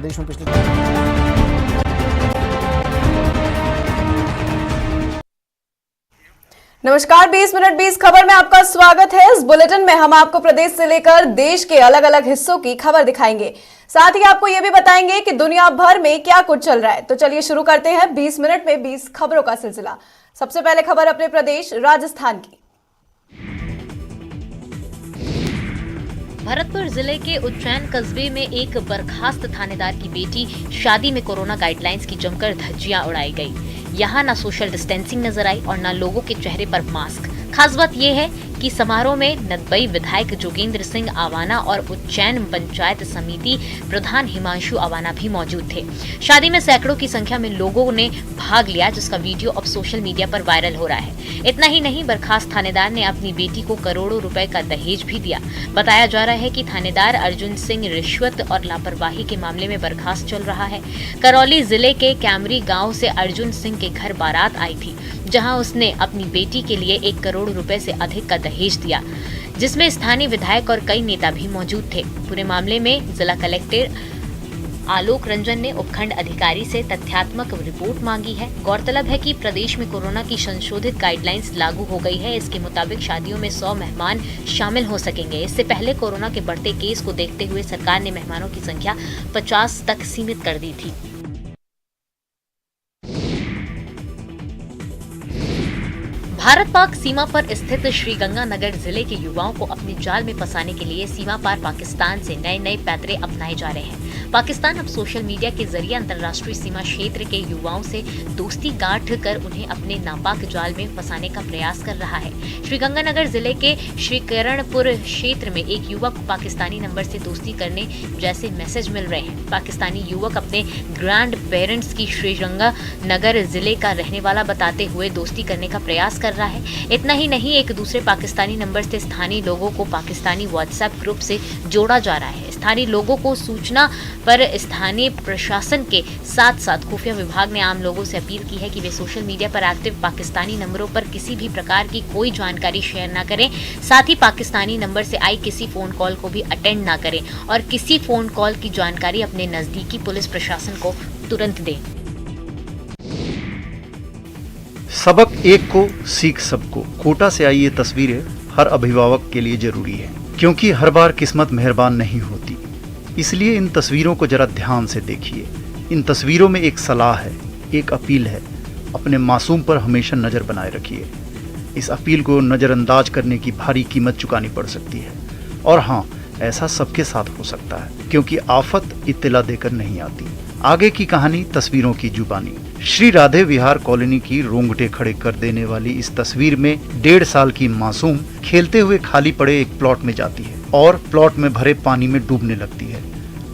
देश में पिछले नमस्कार, 20 मिनट 20 खबर में आपका स्वागत है। इस बुलेटिन में हम आपको प्रदेश से लेकर देश के अलग अलग हिस्सों की खबर दिखाएंगे। साथ ही आपको यह भी बताएंगे कि दुनिया भर में क्या कुछ चल रहा है। तो चलिए शुरू करते हैं 20 मिनट में 20 खबरों का सिलसिला। सबसे पहले खबर अपने प्रदेश राजस्थान की। भरतपुर जिले के उज्जैन कस्बे में एक बर्खास्त थानेदार की बेटी शादी में कोरोना गाइडलाइंस की जमकर धज्जियां उड़ाई गई। यहाँ न सोशल डिस्टेंसिंग नजर आई और न लोगों के चेहरे पर मास्क। खास बात यह है कि समारोह में नदबई विधायक जोगेंद्र सिंह आवाना और उज्जैन पंचायत समिति प्रधान हिमांशु आवाना भी मौजूद थे। शादी में सैकड़ों की संख्या में लोगों ने भाग लिया, जिसका वीडियो अब सोशल मीडिया पर वायरल हो रहा है। इतना ही नहीं, बर्खास्त थानेदार ने अपनी बेटी को करोड़ों रुपए का दहेज भी दिया। बताया जा रहा है कि थानेदार अर्जुन सिंह रिश्वत और लापरवाही के मामले में बर्खास्त चल रहा है। करौली जिले के कैमरी गाँव से अर्जुन सिंह के घर बारात आई थी, जहां उसने अपनी बेटी के लिए 1 करोड़ रुपए से अधिक का दहेज दिया, जिसमें स्थानीय विधायक और कई नेता भी मौजूद थे। पूरे मामले में जिला कलेक्टर आलोक रंजन ने उपखंड अधिकारी से तथ्यात्मक रिपोर्ट मांगी है। गौरतलब है कि प्रदेश में कोरोना की संशोधित गाइडलाइंस लागू हो गई है। इसके मुताबिक शादियों में 100 मेहमान शामिल हो सकेंगे। इससे पहले कोरोना के बढ़ते केस को देखते हुए सरकार ने मेहमानों की संख्या 50 तक सीमित कर दी थी। भारत पाक सीमा पर स्थित श्रीगंगानगर जिले के युवाओं को अपने जाल में फंसाने के लिए सीमा पार पाकिस्तान से नए नए पैतरे अपनाए जा रहे हैं। पाकिस्तान अब सोशल मीडिया के जरिए अंतर्राष्ट्रीय सीमा क्षेत्र के युवाओं से दोस्ती गांठ कर उन्हें अपने नापाक जाल में फंसाने का प्रयास कर रहा है। श्रीगंगानगर जिले के श्रीकरणपुर क्षेत्र में एक युवक को पाकिस्तानी नंबर से दोस्ती करने जैसे मैसेज मिल रहे हैं। पाकिस्तानी युवक अपने ग्रैंड पेरेंट्स की श्रीगंगानगर जिले का रहने वाला बताते हुए दोस्ती करने का प्रयास कर रहा है। इतना ही नहीं, एक दूसरे पाकिस्तानी नंबर से स्थानीय लोगों को पाकिस्तानी व्हाट्सएप ग्रुप से जोड़ा जा रहा है। स्थानीय लोगों को सूचना पर स्थानीय प्रशासन के साथ साथ खुफिया विभाग ने आम लोगों से अपील की है कि वे सोशल मीडिया पर एक्टिव पाकिस्तानी नंबरों पर किसी भी प्रकार की कोई जानकारी शेयर न करें। साथ ही पाकिस्तानी नंबर से आई किसी फोन कॉल को भी अटेंड न करें और किसी फोन कॉल की जानकारी अपने नजदीकी पुलिस प्रशासन को तुरंत दें। सबक एक को सीख सबको। कोटा से आई ये तस्वीरें हर अभिभावक के लिए जरूरी है, क्योंकि हर बार किस्मत मेहरबान नहीं होती। इसलिए इन तस्वीरों को जरा ध्यान से देखिए। इन तस्वीरों में एक सलाह है, एक अपील है। अपने मासूम पर हमेशा नज़र बनाए रखिए। इस अपील को नज़रअंदाज करने की भारी कीमत चुकानी पड़ सकती है। और हाँ, ऐसा सबके साथ हो सकता है, क्योंकि आफत इत्तला देकर नहीं आती। आगे की कहानी तस्वीरों की जुबानी। श्री राधे विहार कॉलोनी की रोंगटे खड़े कर देने वाली इस तस्वीर में 1.5 साल की मासूम खेलते हुए खाली पड़े एक प्लॉट में जाती है और प्लॉट में भरे पानी में डूबने लगती है।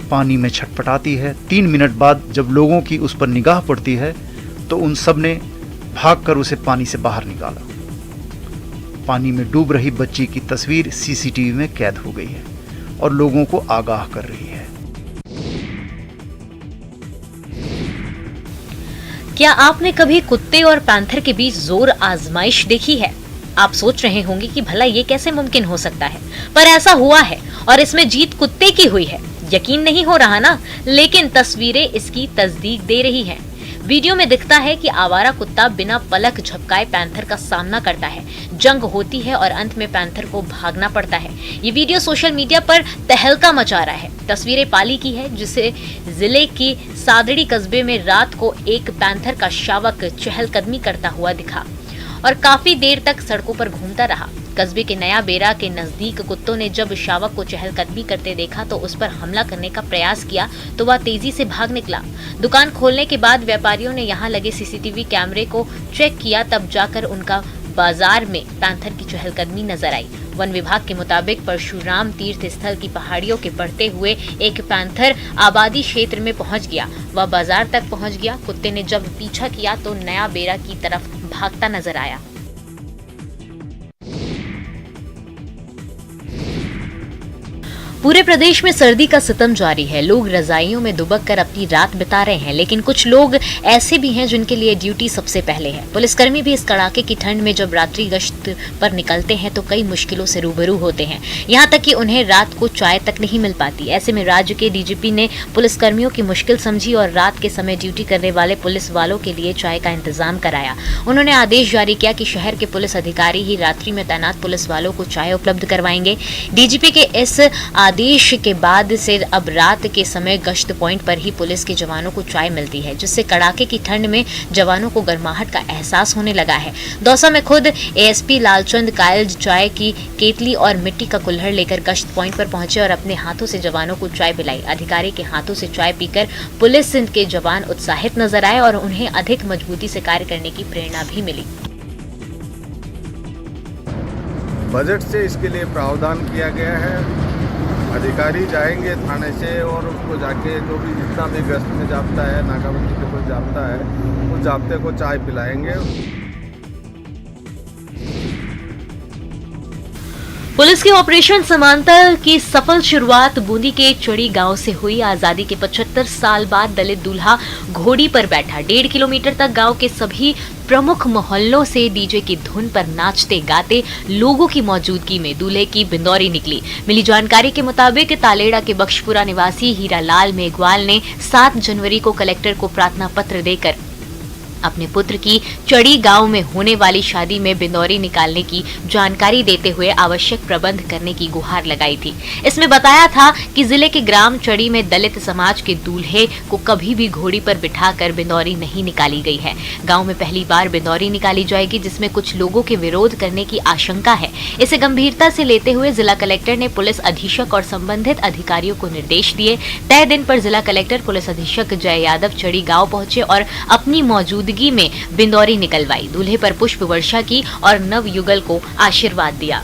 पानी में छटपटाती है। 3 मिनट बाद जब लोगों की उस पर निगाह पड़ती है तो उन सब ने भागकर उसे पानी से बाहर निकाला। पानी में डूब रही बच्ची की तस्वीर सीसीटीवी में कैद हो गई है और लोगों को आगाह कर रही है। क्या आपने कभी कुत्ते और पैंथर के बीच जोर आजमाइश देखी है? आप सोच रहे होंगे कि भला ये कैसे मुमकिन हो सकता है, पर ऐसा हुआ है और इसमें जीत कुत्ते की हुई है। यकीन नहीं हो रहा ना? लेकिन तस्वीरें इसकी तस्दीक दे रही हैं। वीडियो में दिखता है कि आवारा कुत्ता बिना पलक झपकाए पैंथर का सामना करता है। जंग होती है और अंत में पैंथर को भागना पड़ता है। ये वीडियो सोशल मीडिया पर तहलका मचा रहा है। तस्वीरें पाली की है, जिसे जिले की सादड़ी कस्बे में रात को एक पैंथर का शावक चहलकदमी करता हुआ दिखा और काफी देर तक सड़कों पर घूमता रहा। कस्बे के नया बेरा के नजदीक कुत्तों ने जब शावक को चहलकदमी करते देखा तो उस पर हमला करने का प्रयास किया तो वह तेजी से भाग निकला। दुकान खोलने के बाद व्यापारियों ने यहां लगे सीसीटीवी कैमरे को चेक किया, तब जाकर उनका बाजार में पैंथर की चहलकदमी नजर आई। वन विभाग के मुताबिक परशुराम तीर्थ स्थल की पहाड़ियों के बढ़ते हुए एक पैंथर आबादी क्षेत्र में पहुंच गया। वह बाजार तक पहुंच गया। कुत्ते ने जब पीछा किया तो नया बेरा की तरफ भागता नजर आया। पूरे प्रदेश में सर्दी का सितम जारी है। लोग रजाइयों में दुबक कर अपनी रात बिता रहे हैं, लेकिन कुछ लोग ऐसे भी हैं जिनके लिए ड्यूटी सबसे पहले है। पुलिसकर्मी भी इस कड़ाके की ठंड में जब रात्रि गश्त पर निकलते हैं तो कई मुश्किलों से रूबरू होते हैं, यहाँ तक कि उन्हें रात को चाय तक नहीं मिल पाती। ऐसे में राज्य के डीजीपी ने पुलिसकर्मियों की मुश्किल समझी और रात के समय ड्यूटी करने वाले पुलिस वालों के लिए चाय का इंतजाम कराया। उन्होंने आदेश जारी किया कि शहर के पुलिस अधिकारी ही रात्रि में तैनात पुलिस वालों को चाय उपलब्ध करवाएंगे। डीजीपी के इस आदेश के बाद से अब रात के समय गश्त पॉइंट पर ही पुलिस के जवानों को चाय मिलती है, जिससे कड़ाके की ठंड में जवानों को गर्माहट का एहसास होने लगा है। दौसा में खुद एएसपी लालचंद कायल चाय की केतली और मिट्टी का कुल्हड़ लेकर गश्त पॉइंट पर पहुंचे और अपने हाथों से जवानों को चाय पिलाई। अधिकारी के हाथों से चाय पीकर पुलिस के जवान उत्साहित नजर आए और उन्हें अधिक मजबूती से कार्य करने की प्रेरणा भी मिली। बजट से इसके लिए प्रावधान किया गया है। अधिकारी जाएंगे थाने से और उसको जाके जो भी जितना भी गश्त में जाप्ता है, नाकाबंदी पे कोई जाप्ता है, उस जाप्ते को चाय पिलाएंगे। पुलिस के ऑपरेशन समांतर की सफल शुरुआत बूंदी के चड़ी गांव से हुई। आजादी के 75 साल बाद दलित दूल्हा घोड़ी पर बैठा 1.5 किलोमीटर तक गांव के सभी प्रमुख मोहल्लों से डीजे की धुन पर नाचते गाते लोगों की मौजूदगी में दूल्हे की बिंदौरी निकली। मिली जानकारी के मुताबिक तालेड़ा के बख्शपुरा निवासी हीरालाल मेघवाल ने 7 जनवरी को कलेक्टर को प्रार्थना पत्र देकर अपने पुत्र की चड़ी गांव में होने वाली शादी में बिंदौरी निकालने की जानकारी देते हुए आवश्यक प्रबंध करने की गुहार लगाई थी। इसमें बताया था कि जिले के ग्राम चड़ी में दलित समाज के दूल्हे को कभी भी घोड़ी पर बिठाकर बिंदौरी नहीं निकाली गई है। गांव में पहली बार बिंदौरी निकाली जाएगी, जिसमें कुछ लोगों के विरोध करने की आशंका है। इसे गंभीरता से लेते हुए जिला कलेक्टर ने पुलिस अधीक्षक और संबंधित अधिकारियों को निर्देश दिए। तय दिन पर जिला कलेक्टर पुलिस अधीक्षक जय यादव चड़ी गाँव पहुंचे और अपनी मौजूदगी में बिंदौरी निकलवाई। दूल्हे पर पुष्प वर्षा की और नव युगल को आशीर्वाद दिया।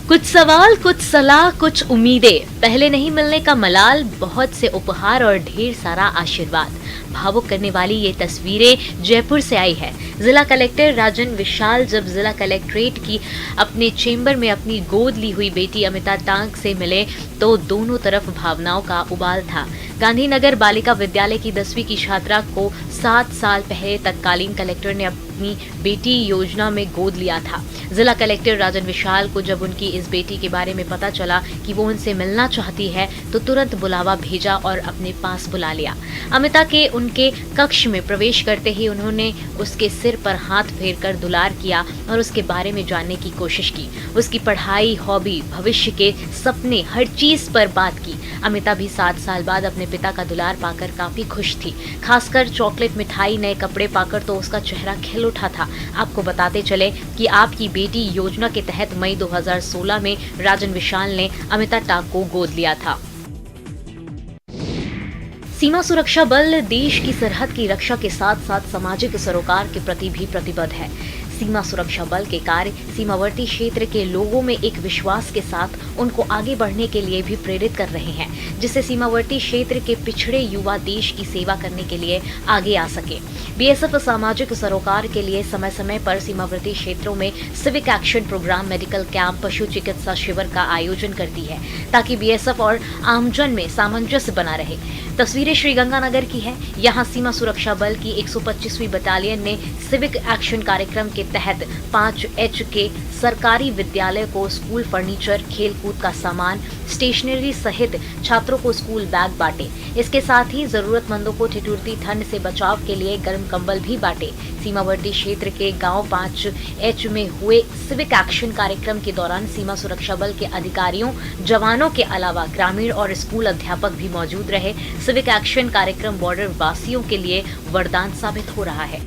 कुछ सवाल, कुछ सलाह, कुछ उम्मीदें, पहले नहीं मिलने का मलाल, बहुत से उपहार और ढेर सारा आशीर्वाद। भावुक करने वाली ये तस्वीरें जयपुर से आई है। जिला कलेक्टर राजन विशाल जब जिला कलेक्ट्रेट की अपने चेंबर में अपनी गोद ली हुई बेटी अमिता टांग से मिले तो दोनों तरफ भावनाओं का उबाल था। गांधीनगर बालिका विद्यालय की 10वीं की छात्रा को 7 साल पहले तत्कालीन कलेक्टर ने अपनी बेटी योजना में गोद लिया था। जिला कलेक्टर राजन विशाल को जब उनकी इस बेटी के बारे में पता चला कि वो उनसे मिलना चाहती है तो तुरंत बुलावा भेजा और अपने पास बुला लिया। अमिता के उनके कक्ष में प्रवेश करते ही उन्होंने उसके सिर पर हाथ फेरकर दुलार किया और उसके बारे में जानने की कोशिश की। उसकी पढ़ाई, हॉबी, भविष्य के सपने, हर चीज पर बात की। अमिता भी 7 साल बाद अपने पिता का दुलार पाकर काफी खुश थी। खासकर चॉकलेट, मिठाई, नए कपड़े पाकर तो उसका चेहरा खिल उठा था। आपको बताते चले कि आपकी बेटी योजना के तहत मई 2016 में राजन विशाल ने अमिता टांग को गोद लिया था। सीमा सुरक्षा बल देश की सरहद की रक्षा के साथ साथ सामाजिक सरोकार के प्रति भी प्रतिबद्ध है। सीमा सुरक्षा बल के कार्य सीमावर्ती क्षेत्र के लोगों में एक विश्वास के साथ उनको आगे बढ़ने के लिए भी प्रेरित कर रहे हैं, जिससे सीमावर्ती क्षेत्र के पिछड़े युवा देश की सेवा करने के लिए आगे आ सके। बीएसएफ सामाजिक सरोकार के लिए समय समय पर सीमावर्ती क्षेत्रों में civic action program, medical camp, पशु चिकित्सा शिविर का आयोजन करती है ताकि बीएसएफ और आमजन में सामंजस्य बना रहे। तस्वीरें श्रीगंगानगर की है। यहाँ सीमा सुरक्षा बल की 125वीं बटालियन ने सिविक एक्शन कार्यक्रम के तहत 5H के सरकारी विद्यालय को स्कूल फर्नीचर, खेलकूद का सामान, स्टेशनरी सहित छात्रों को स्कूल बैग बांटे। इसके साथ ही जरूरतमंदों को ठिठुरती ठंड से बचाव के लिए गर्म कंबल भी बांटे। सीमावर्ती क्षेत्र के गांव 5H में हुए सिविक एक्शन कार्यक्रम के दौरान सीमा सुरक्षा बल के अधिकारियों, जवानों के अलावा ग्रामीण और स्कूल अध्यापक भी मौजूद रहे। सिविक एक्शन कार्यक्रम बॉर्डर वासियों के लिए वरदान साबित हो रहा है।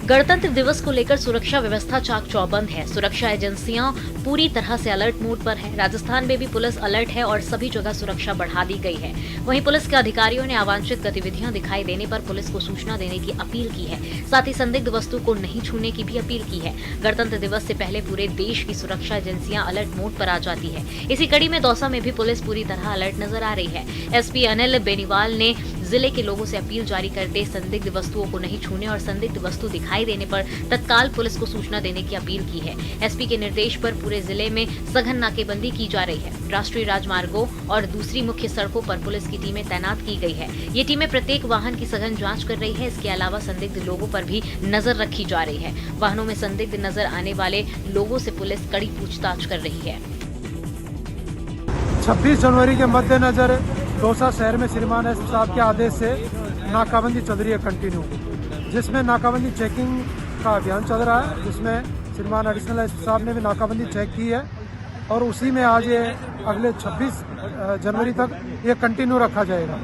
गणतंत्र दिवस को लेकर सुरक्षा व्यवस्था चाक चौबंद है। सुरक्षा एजेंसियां पूरी तरह से अलर्ट मोड पर है। राजस्थान में भी पुलिस अलर्ट है और सभी जगह सुरक्षा बढ़ा दी गई है। वहीं पुलिस के अधिकारियों ने अवांछित गतिविधियां दिखाई देने पर पुलिस को सूचना देने की अपील की है। साथ ही संदिग्ध वस्तु को नहीं छूने की भी अपील की है। गणतंत्र दिवस से पहले पूरे देश की सुरक्षा एजेंसियां अलर्ट मोड पर आ जाती है। इसी कड़ी में दौसा में भी पुलिस पूरी तरह अलर्ट नजर आ रही है। एसपी अनिल बेनीवाल ने जिले के लोगों से अपील जारी करते संदिग्ध वस्तुओं को नहीं छूने और संदिग्ध वस्तु दिखाई देने पर तत्काल पुलिस को सूचना देने की अपील की है। एसपी के निर्देश पर पूरे जिले में सघन नाकेबंदी की जा रही है। राष्ट्रीय राजमार्गों और दूसरी मुख्य सड़कों पर पुलिस की टीमें तैनात की गई है। ये टीमें प्रत्येक वाहन की सघन जांच कर रही है। इसके अलावा संदिग्ध लोगों पर भी नजर रखी जा रही है। वाहनों में संदिग्ध नजर आने वाले लोगों से पुलिस कड़ी पूछताछ कर रही है। 26 जनवरी के मद्देनजर दौसा शहर में श्रीमान एसपी साहब के आदेश से नाकाबंदी चल रही है कंटिन्यू, जिसमें नाकाबंदी चेकिंग का अभियान चल रहा है, जिसमें श्रीमान एडिशनल एसपी साहब ने भी नाकाबंदी चेक की है और उसी में आज ये अगले 26 जनवरी तक ये कंटिन्यू रखा जाएगा।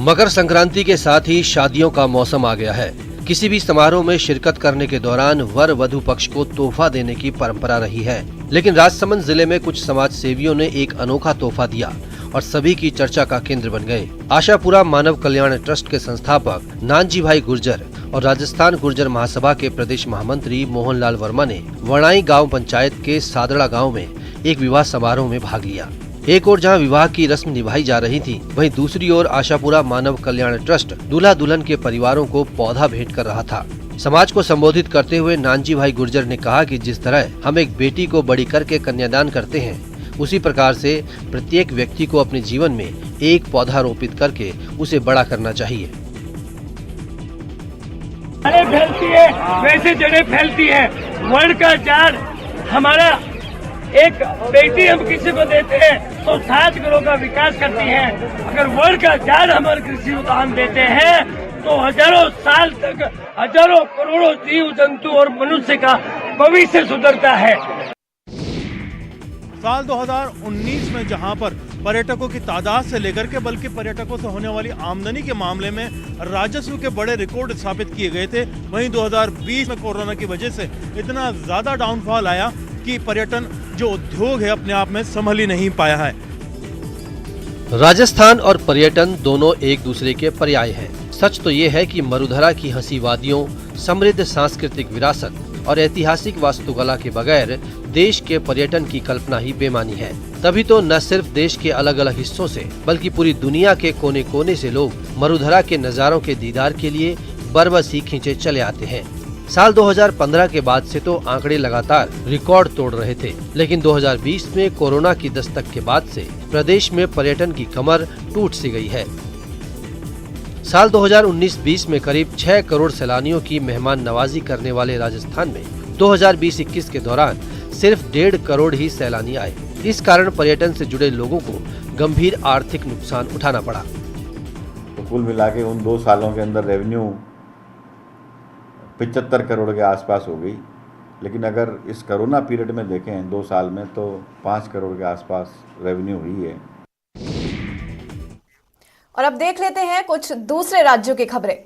मकर संक्रांति के साथ ही शादियों का मौसम आ गया है। किसी भी समारोह में शिरकत करने के दौरान वर वधु पक्ष को तोहफा देने की परंपरा रही है, लेकिन राजसमंद जिले में कुछ समाज सेवियों ने एक अनोखा तोहफा दिया और सभी की चर्चा का केंद्र बन गए। आशापुरा मानव कल्याण ट्रस्ट के संस्थापक नानजी भाई गुर्जर और राजस्थान गुर्जर महासभा के प्रदेश महामंत्री मोहनलाल वर्मा ने वणाई गांव पंचायत के सादड़ा गांव में एक विवाह समारोह में भाग लिया। एक ओर जहां विवाह की रस्म निभाई जा रही थी, वहीं दूसरी ओर आशापुरा मानव कल्याण ट्रस्ट दूल्हा दुल्हन के परिवारों को पौधा भेंट कर रहा था। समाज को संबोधित करते हुए नानजी भाई गुर्जर ने कहा कि जिस तरह हम एक बेटी को बड़ी करके कन्यादान करते हैं, उसी प्रकार से प्रत्येक व्यक्ति को अपने जीवन में एक पौधा रोपित करके उसे बड़ा करना चाहिए। फैलती है वैसे जड़ें फैलती है। वर्ण का झाड़ हमारा एक बेटी हम किसी को देते हैं तो 7 करोड़ का विकास करती है। अगर वर्ण का झाड़ हमारे किसी को हम देते हैं तो हजारों साल तक हजारों करोड़ों जीव जंतु और मनुष्य का भविष्य सुधरता है। साल 2019 में जहां पर पर्यटकों की तादाद से लेकर के बल्कि पर्यटकों से होने वाली आमदनी के मामले में राजस्व के बड़े रिकॉर्ड स्थापित किए गए थे, वहीं 2020 में कोरोना की वजह से इतना ज्यादा डाउनफॉल आया कि पर्यटन जो उद्योग है अपने आप में संभल ही नहीं पाया है। राजस्थान और पर्यटन दोनों एक दूसरे के पर्याय हैं। सच तो ये है कि मरुधरा की हंसी वादियों, समृद्ध सांस्कृतिक विरासत और ऐतिहासिक वास्तुकला के बगैर देश के पर्यटन की कल्पना ही बेमानी है। तभी तो न सिर्फ देश के अलग अलग हिस्सों से बल्कि पूरी दुनिया के कोने कोने से लोग मरुधरा के नजारों के दीदार के लिए बरबस ही खींचे चले आते हैं। साल 2015 के बाद से तो आंकड़े लगातार रिकॉर्ड तोड़ रहे थे, लेकिन 2020 में कोरोना की दस्तक के बाद से प्रदेश में पर्यटन की कमर टूट सी गई है। साल 2019-20 में करीब 6 करोड़ सैलानियों की मेहमान नवाजी करने वाले राजस्थान में 2020-21 के दौरान सिर्फ 1.5 करोड़ ही सैलानी आए। इस कारण पर्यटन से जुड़े लोगों को गंभीर आर्थिक नुकसान उठाना पड़ा। तो कुल मिला के उन 2 सालों के अंदर रेवेन्यू 75 करोड़ के आसपास हो गई, लेकिन अगर इस कोरोना पीरियड में देखें 2 साल में तो 5 करोड़ के आसपास रेवेन्यू हुई है। और अब देख लेते हैं कुछ दूसरे राज्यों की खबरें।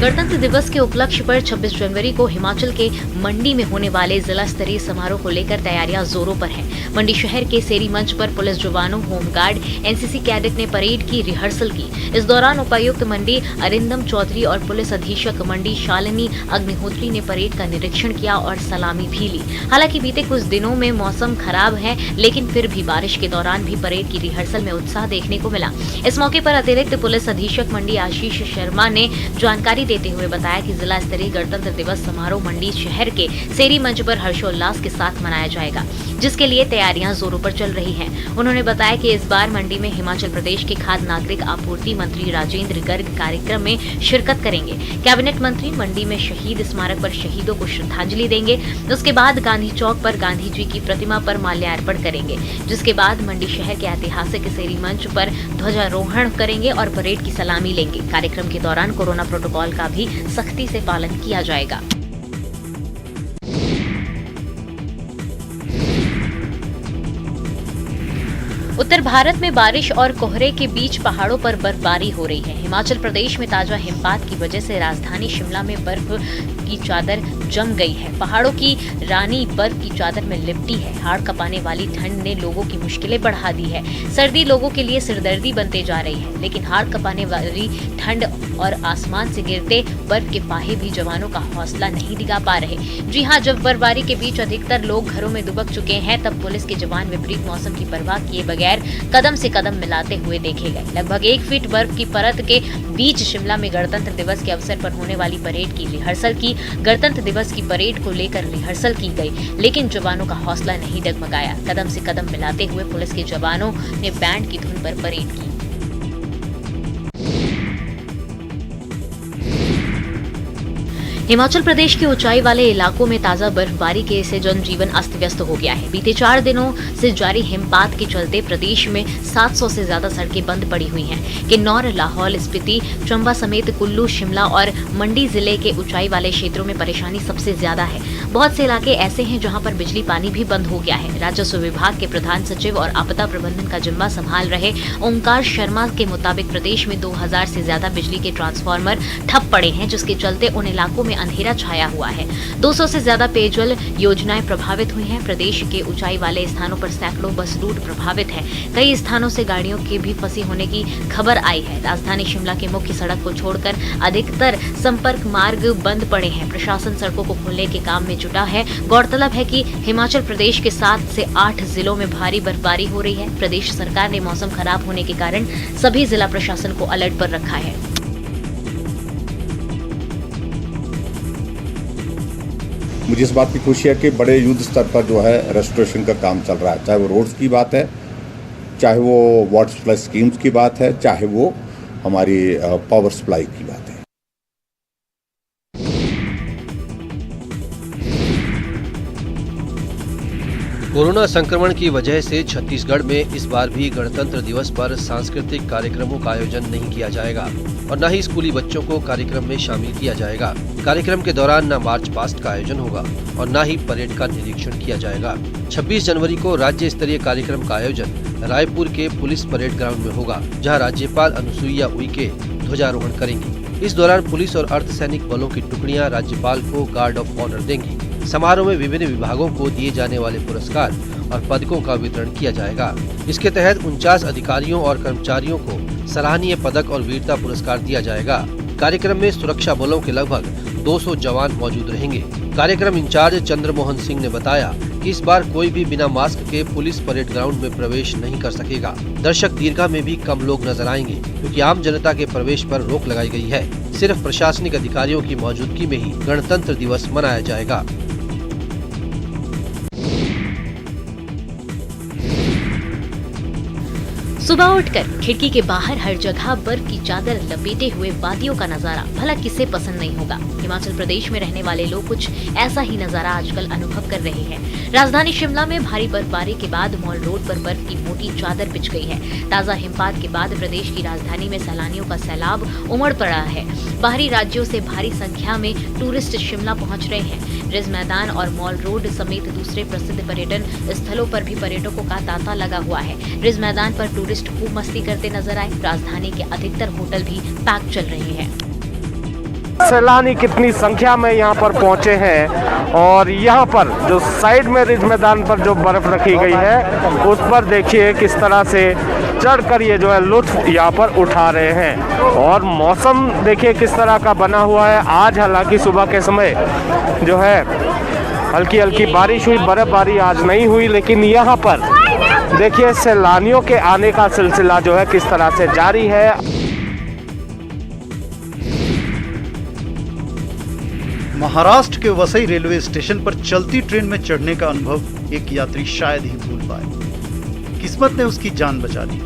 गणतंत्र दिवस के उपलक्ष्य पर 26 जनवरी को हिमाचल के मंडी में होने वाले जिला स्तरीय समारोह को लेकर तैयारियां जोरों पर हैं। मंडी शहर के सेरी मंच पर पुलिस जवानों, होमगार्ड, एनसीसी कैडेट ने परेड की रिहर्सल की। इस दौरान उपायुक्त मंडी अरिंदम चौधरी और पुलिस अधीक्षक मंडी शालिनी अग्निहोत्री ने परेड का निरीक्षण किया और सलामी भी ली। हालांकि बीते कुछ दिनों में मौसम खराब है, लेकिन फिर भी बारिश के दौरान भी परेड की रिहर्सल में उत्साह देखने को मिला। इस मौके पर अतिरिक्त पुलिस अधीक्षक मंडी आशीष शर्मा ने जानकारी देते हुए बताया कि जिला स्तरीय गणतंत्र दिवस समारोह मंडी शहर के सेरी मंच पर हर्षोल्लास के साथ मनाया जाएगा, जिसके लिए तैयारियां जोरों पर चल रही हैं। उन्होंने बताया कि इस बार मंडी में हिमाचल प्रदेश के खाद्य नागरिक आपूर्ति मंत्री राजेंद्र गर्ग कार्यक्रम में शिरकत करेंगे। कैबिनेट मंत्री मंडी में शहीद स्मारक पर शहीदों को श्रद्धांजलि देंगे। उसके बाद गांधी चौक पर गांधी जी की प्रतिमा पर माल्यार्पण करेंगे, जिसके बाद मंडी शहर के ऐतिहासिक सेरी मंच पर ध्वजारोहण करेंगे और परेड की सलामी लेंगे। कार्यक्रम के दौरान कोरोना प्रोटोकॉल का भी सख्ती से पालन किया जाएगा। उत्तर भारत में बारिश और कोहरे के बीच पहाड़ों पर बर्फबारी हो रही है। हिमाचल प्रदेश में ताजा हिमपात की वजह से राजधानी शिमला में बर्फ की चादर जम गई है। पहाड़ों की रानी बर्फ की चादर में लिपटी है। हाड़ कपाने वाली ठंड ने लोगों की मुश्किलें बढ़ा दी है। सर्दी लोगों के लिए सिरदर्दी बनते जा रही है, लेकिन हाड़ कपाने वाली ठंड और आसमान से गिरते बर्फ के फाहे भी जवानों का हौसला नहीं दिखा पा रहे। जी हाँ, जब बर्फबारी के बीच अधिकतर लोग घरों में दुबक चुके हैं, तब पुलिस के जवान विपरीत मौसम की परवाह किए बगैर कदम से कदम मिलाते हुए देखे गए। लगभग 1 फीट बर्फ की परत के बीच शिमला में गणतंत्र दिवस के अवसर पर होने वाली परेड की रिहर्सल की। गणतंत्र दिवस की परेड को लेकर रिहर्सल की गई, लेकिन जवानों का हौसला नहीं डगमगाया। कदम से कदम मिलाते हुए पुलिस के जवानों ने बैंड की धुन पर परेड की। हिमाचल प्रदेश के ऊंचाई वाले इलाकों में ताजा बर्फबारी के से जनजीवन अस्त व्यस्त हो गया है। बीते 4 दिनों से जारी हिमपात के चलते प्रदेश में 700 से ज्यादा सड़कें बंद पड़ी हुई हैं। किन्नौर, लाहौल स्पीति, चंबा समेत कुल्लू, शिमला और मंडी जिले के ऊंचाई वाले क्षेत्रों में परेशानी सबसे ज्यादा है। बहुत से इलाके ऐसे हैं जहां पर बिजली पानी भी बंद हो गया है। राजस्व विभाग के प्रधान सचिव और आपदा प्रबंधन का जिम्मा संभाल रहे ओंकार शर्मा के मुताबिक प्रदेश में 2000 से ज्यादा बिजली के ट्रांसफार्मर ठप पड़े हैं, जिसके चलते उन इलाकों में अंधेरा छाया हुआ है। 200 से ज्यादा पेयजल योजनाएं प्रभावित हुई हैं। प्रदेश के ऊंचाई वाले स्थानों पर सैकड़ों बस रूट प्रभावित है। कई स्थानों से गाड़ियों के भी फंसी होने की खबर आई है। राजधानी शिमला के मुख्य सड़क को छोड़कर अधिकतर संपर्क मार्ग बंद पड़े हैं। प्रशासन सड़कों को खोलने के काम में जुटा है। गौरतलब है कि हिमाचल प्रदेश के 7 से 8 जिलों में भारी बर्फबारी हो रही है। प्रदेश सरकार ने मौसम खराब होने के कारण सभी जिला प्रशासन को अलर्ट पर रखा है। मुझे इस बात की खुशी है कि बड़े युद्ध स्तर पर जो है रेस्टोरेशन का काम चल रहा है, चाहे वो रोड्स की बात है, चाहे वो वाटर सप्लाई स्कीम्स की बात है, चाहे वो हमारी पावर सप्लाई की बात है। कोरोना संक्रमण की वजह से छत्तीसगढ़ में इस बार भी गणतंत्र दिवस पर सांस्कृतिक कार्यक्रमों का आयोजन नहीं किया जाएगा और न ही स्कूली बच्चों को कार्यक्रम में शामिल किया जाएगा। कार्यक्रम के दौरान न मार्च पास्ट का आयोजन होगा और न ही परेड का निरीक्षण किया जाएगा। 26 जनवरी को राज्य स्तरीय कार्यक्रम का आयोजन रायपुर के पुलिस परेड ग्राउंड में होगा, जहाँ राज्यपाल अनुसुईया उइके ध्वजारोहण करेंगी। इस दौरान पुलिस और अर्धसैनिक बलों की टुकड़ियां राज्यपाल को गार्ड ऑफ ऑनर देंगी। समारोह में विभिन्न विभागों को दिए जाने वाले पुरस्कार और पदकों का वितरण किया जाएगा। इसके तहत 49 अधिकारियों और कर्मचारियों को सराहनीय पदक और वीरता पुरस्कार दिया जाएगा। कार्यक्रम में सुरक्षा बलों के लगभग 200 जवान मौजूद रहेंगे। कार्यक्रम इंचार्ज चंद्रमोहन सिंह ने बताया कि इस बार कोई भी बिना मास्क के पुलिस परेड ग्राउंड में प्रवेश नहीं कर सकेगा। दर्शक दीर्घा में भी कम लोग नजर आएंगे, क्योंकि आम जनता के प्रवेश पर रोक लगाई गई है। सिर्फ प्रशासनिक अधिकारियों की मौजूदगी में ही गणतंत्र दिवस मनाया जाएगा। सुबह उठकर खिड़की के बाहर हर जगह बर्फ की चादर लपेटे हुए वादियों का नजारा भला किसे पसंद नहीं होगा। हिमाचल प्रदेश में रहने वाले लोग कुछ ऐसा ही नजारा आजकल अनुभव कर रहे हैं। राजधानी शिमला में भारी बर्फबारी के बाद मॉल रोड पर बर्फ की मोटी चादर बिछ गई है। ताजा हिमपात के बाद प्रदेश की राजधानी में सैलानियों का सैलाब उमड़ पड़ा है। बाहरी राज्यों से भारी संख्या में टूरिस्ट शिमला पहुंच रहे हैं। रिज मैदान और मॉल रोड समेत दूसरे प्रसिद्ध पर्यटन स्थलों पर भी पर्यटकों का तांता लगा हुआ है। रिज मैदान पर टूरिस्ट खूब मस्ती करते नजर आए। राजधानी के अधिकतर होटल भी पैक चल रहे हैं। सैलानी कितनी संख्या में यहाँ पर पहुँचे हैं और यहाँ पर जो साइड में रिज मैदान पर जो बर्फ रखी गई है उस पर देखिए किस तरह से चढ़कर ये जो है लुत्फ यहाँ पर उठा रहे हैं। और मौसम देखिए किस तरह का बना हुआ है। आज हालांकि सुबह के समय जो है हल्की हल्की बारिश हुई, बर्फबारी आज नहीं हुई, लेकिन यहाँ पर देखिए सैलानियों के आने का सिलसिला जो है किस तरह से जारी है। महाराष्ट्र के वसई रेलवे स्टेशन पर चलती ट्रेन में चढ़ने का अनुभव एक यात्री शायद ही भूल पाए। किस्मत ने उसकी जान बचा ली,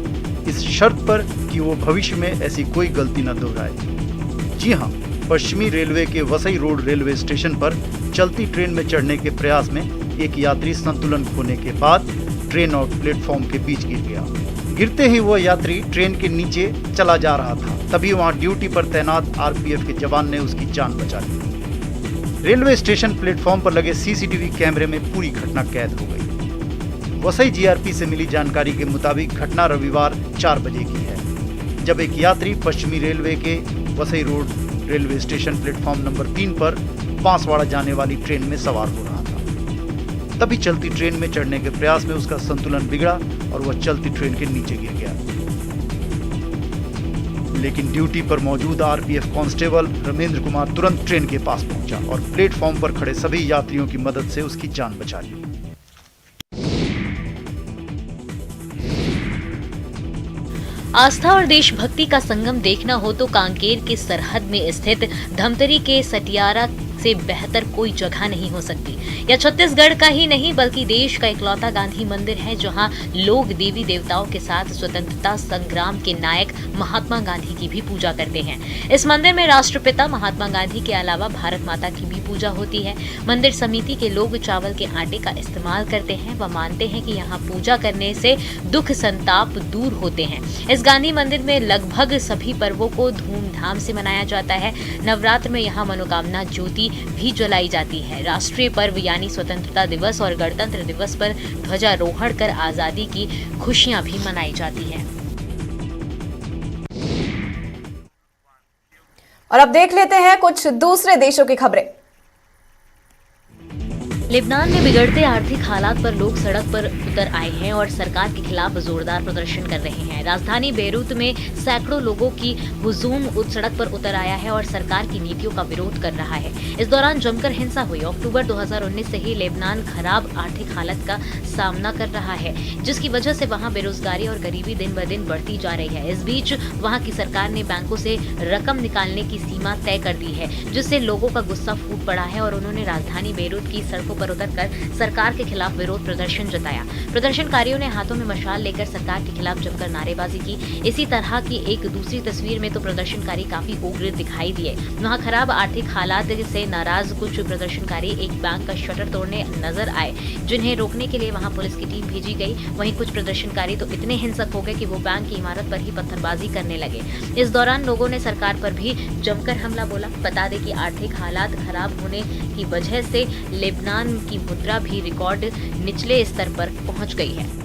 इस शर्त पर कि वो भविष्य में ऐसी कोई गलती न दोहराए। जी हाँ, पश्चिमी रेलवे के वसई रोड रेलवे स्टेशन पर चलती ट्रेन में चढ़ने के प्रयास में एक यात्री संतुलन खोने के बाद ट्रेन और प्लेटफॉर्म के बीच गिर गया। गिरते ही वह यात्री ट्रेन के नीचे चला जा रहा था। तभी वहां ड्यूटी पर तैनात आरपीएफ के जवान ने उसकी जान बचा ली। रेलवे स्टेशन प्लेटफॉर्म पर लगे सीसीटीवी कैमरे में पूरी घटना कैद हो गई। वसई जीआरपी से मिली जानकारी के मुताबिक घटना रविवार 4 बजे की है, जब एक यात्री पश्चिमी रेलवे के Vasai road railway station platform number 3 पर बांसवाड़ा जाने वाली ट्रेन में सवार हो रहा था। तभी चलती ट्रेन में चढ़ने के प्रयास में उसका संतुलन बिगड़ा और वह चलती ट्रेन के नीचे गिर गया। लेकिन ड्यूटी पर मौजूद आरपीएफ कांस्टेबल रमेंद्र कुमार तुरंत ट्रेन के पास पहुंचा और प्लेटफॉर्म पर खड़े सभी यात्रियों की मदद से उसकी जान बचा ली। आस्था और देशभक्ति का संगम देखना हो तो कांकेर के सरहद में स्थित धमतरी के सटियारा से बेहतर कोई जगह नहीं हो सकती। यह छत्तीसगढ़ का ही नहीं बल्कि देश का इकलौता गांधी मंदिर है, जहां लोग देवी देवताओं के साथ स्वतंत्रता संग्राम के नायक महात्मा गांधी की भी पूजा करते हैं। इस मंदिर में राष्ट्रपिता महात्मा गांधी के अलावा भारत माता की भी पूजा होती है। मंदिर समिति के लोग चावल के आटे का इस्तेमाल करते हैं। वह मानते हैं कि यहाँ पूजा करने से दुख संताप दूर होते हैं। इस गांधी मंदिर में लगभग सभी पर्वों को धूमधाम से मनाया जाता है। नवरात्र में यहाँ मनोकामना ज्योति भी जलाई जाती है। राष्ट्रीय पर्व यानी स्वतंत्रता दिवस और गणतंत्र दिवस पर ध्वजारोहण कर आजादी की खुशियां भी मनाई जाती हैं। और अब देख लेते हैं कुछ दूसरे देशों की खबरें। लेबनान में बिगड़ते आर्थिक हालात पर लोग सड़क पर उतर आए हैं और सरकार के खिलाफ जोरदार प्रदर्शन कर रहे हैं। राजधानी बेरूत में सैकड़ों लोगों की हुजूम सड़क पर उतर आया है और सरकार की नीतियों का विरोध कर रहा है। इस दौरान जमकर हिंसा हुई। अक्टूबर 2019 से ही लेबनान खराब आर्थिक हालत का सामना कर रहा है, जिसकी वजह से वहां बेरोजगारी और गरीबी दिन ब दिन बढ़ती जा रही है। इस बीच वहां की सरकार ने बैंकों से रकम निकालने की सीमा तय कर दी है, जिससे लोगों का गुस्सा फूट पड़ा है और उन्होंने राजधानी बेरूत की सड़कों पर उतरकर सरकार के खिलाफ विरोध प्रदर्शन जताया। प्रदर्शनकारियों ने हाथों में मशाल लेकर सरकार के खिलाफ जमकर नारेबाजी की। इसी तरह की एक दूसरी तस्वीर में तो प्रदर्शनकारी काफी उग्र दिखाई दिए। वहां खराब आर्थिक हालात से नाराज कुछ प्रदर्शनकारी एक बैंक का शटर तोड़ने नजर आए, जिन्हें रोकने के लिए वहां पुलिस की टीम भेजी गई। वहीं कुछ प्रदर्शनकारी तो इतने हिंसक हो गए कि वो बैंक की इमारत पर ही पत्थरबाजी करने लगे। इस दौरान लोगों ने सरकार पर भी जमकर हमला बोला। बता दें कि आर्थिक हालात खराब होने की वजह से लेबनान की मुद्रा भी रिकॉर्ड निचले स्तर पर पहुंच गई है।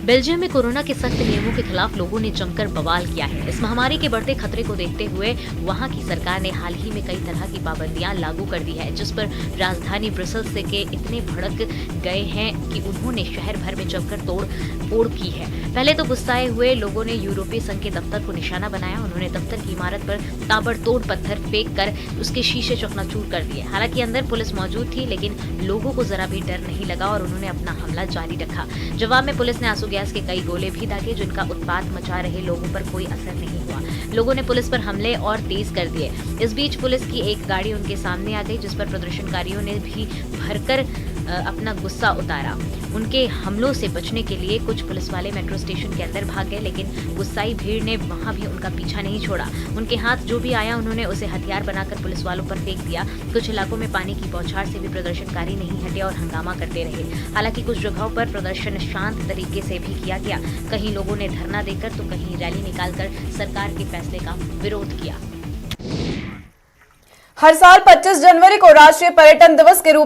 बेल्जियम में कोरोना के सख्त नियमों के खिलाफ लोगों ने जमकर बवाल किया है। इस महामारी के बढ़ते खतरे को देखते हुए वहां की सरकार ने हाल ही में कई तरह की पाबंदियां लागू कर दी है, जिस पर राजधानी ब्रसेल्स के इतने भड़क गए हैं कि उन्होंने शहर भर में जमकर तोड़ की है। पहले तो गुस्साए हुए लोगों ने यूरोपीय संघ के दफ्तर को निशाना बनाया। उन्होंने दफ्तर की इमारत पर ताबड़तोड़ पत्थर फेंक कर उसके शीशे चकनाचूर कर दिए। हालांकि अंदर पुलिस मौजूद थी, लेकिन लोगों को जरा भी डर नहीं लगा और उन्होंने अपना हमला जारी रखा। जवाब में पुलिस ने आंसू गैस के कई गोले भी दागे, जिनका उत्पात मचा रहे लोगों पर कोई असर नहीं हुआ। लोगों ने पुलिस पर हमले और तेज कर दिए। इस बीच पुलिस की एक गाड़ी उनके सामने आ गई, जिस पर प्रदर्शनकारियों ने भी भरकर अपना गुस्सा उतारा। उनके हमलों से बचने के लिए कुछ पुलिस वाले मेट्रो स्टेशन के अंदर भाग गए, लेकिन गुस्साई भीड़ ने वहां भी उनका पीछा नहीं छोड़ा। उनके हाथ जो भी आया उन्होंने उसे हथियार बनाकर पुलिस वालों पर फेंक दिया। कुछ इलाकों में पानी की बौछार से भी प्रदर्शनकारी नहीं हटे और हंगामा करते रहे। हालांकि कुछ जगहों पर प्रदर्शन शांत तरीके से भी किया गया। कहीं लोगों ने धरना देकर तो कहीं रैली निकालकर सरकार के फैसले का विरोध किया। हर साल 25 जनवरी को राष्ट्रीय पर्यटन दिवस के रूप